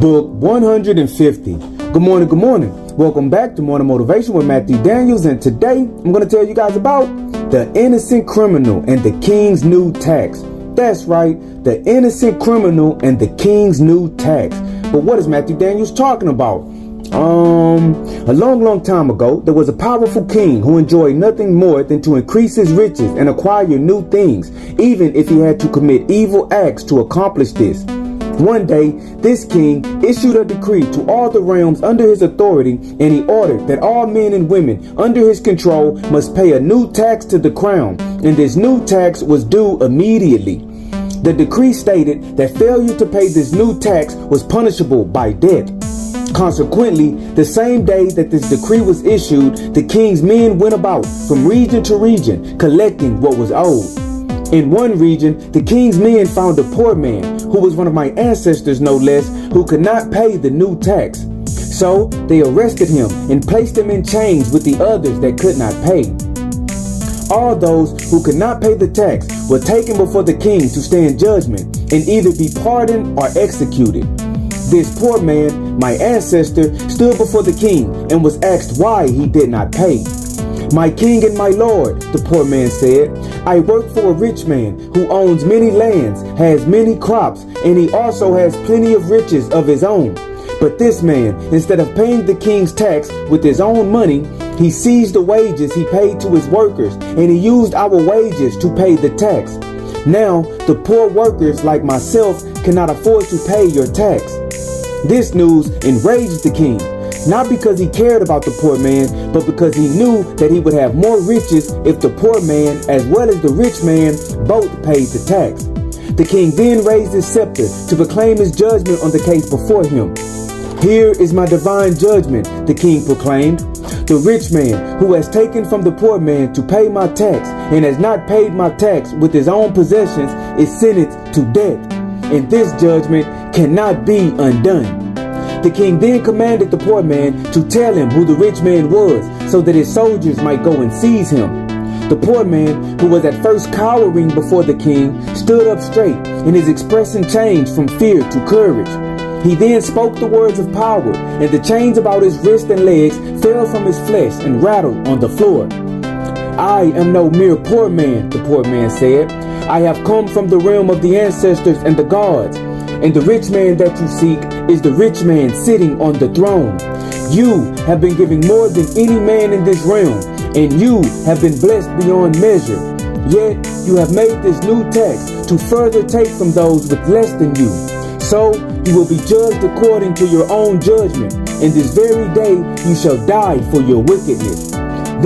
Book 150. Good morning, good morning. Welcome back to Morning Motivation with Matthew Daniels, and today I'm going to tell you guys about the innocent criminal and the king's new tax. That's right, the innocent criminal and the king's new tax. But what is Matthew Daniels talking about? A long time ago, there was a powerful king who enjoyed nothing more than to increase his riches and acquire new things, even if he had to commit evil acts to accomplish this. One day, this king issued a decree to all the realms under his authority, and he ordered that all men and women under his control must pay a new tax to the crown, and this new tax was due immediately. The decree stated that failure to pay this new tax was punishable by death. Consequently, the same day that this decree was issued, the king's men went about from region to region collecting what was owed. In one region, the king's men found a poor man, who was one of my ancestors no less, who could not pay the new tax. So they arrested him and placed him in chains with the others that could not pay. All those who could not pay the tax were taken before the king to stand judgment and either be pardoned or executed. This poor man, my ancestor, stood before the king and was asked why he did not pay. "My king and my lord," the poor man said, "I work for a rich man who owns many lands, has many crops, and he also has plenty of riches of his own. But this man, instead of paying the king's tax with his own money, he seized the wages he paid to his workers, and he used our wages to pay the tax. Now, the poor workers like myself cannot afford to pay your tax." This news enraged the king, not because he cared about the poor man, but because he knew that he would have more riches if the poor man as well as the rich man both paid the tax. The king then raised his scepter to proclaim his judgment on the case before him. "Here is my divine judgment," the king proclaimed. "The rich man who has taken from the poor man to pay my tax and has not paid my tax with his own possessions is sentenced to death, and this judgment cannot be undone." The king then commanded the poor man to tell him who the rich man was, so that his soldiers might go and seize him. The poor man, who was at first cowering before the king, stood up straight, and his expression changed from fear to courage. He then spoke the words of power, and the chains about his wrists and legs fell from his flesh and rattled on the floor. "I am no mere poor man," the poor man said. "I have come from the realm of the ancestors and the gods. And the rich man that you seek is the rich man sitting on the throne. You have been giving more than any man in this realm, and you have been blessed beyond measure. Yet you have made this new tax to further take from those with less than you. So you will be judged according to your own judgment, and this very day you shall die for your wickedness."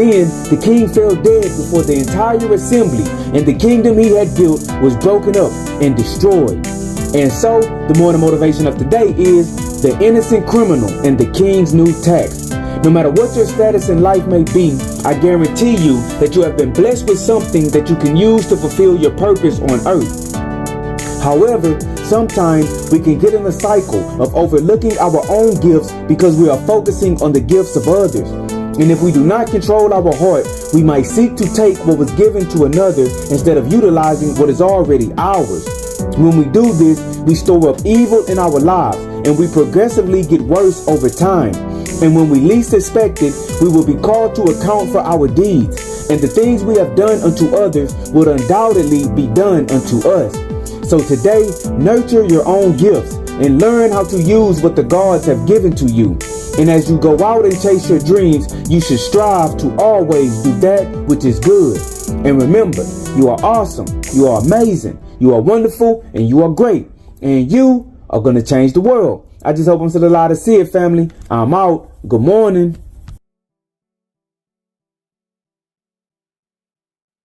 Then the king fell dead before the entire assembly, and the kingdom he had built was broken up and destroyed. And so, the morning motivation of today is the innocent criminal and the king's new tax. No matter what your status in life may be, I guarantee you that you have been blessed with something that you can use to fulfill your purpose on earth. However, sometimes we can get in a cycle of overlooking our own gifts because we are focusing on the gifts of others. And if we do not control our heart, we might seek to take what was given to another instead of utilizing what is already ours. When we do this, we store up evil in our lives, and we progressively get worse over time. And when we least expect it, we will be called to account for our deeds, and the things we have done unto others will undoubtedly be done unto us. So today, nurture your own gifts and learn how to use what the gods have given to you. And as you go out and chase your dreams, you should strive to always do that which is good. And remember, you are awesome, you are amazing, you are wonderful, and you are great. And you are going to change the world. I just hope I'm still alive to see it, family. I'm out. Good morning.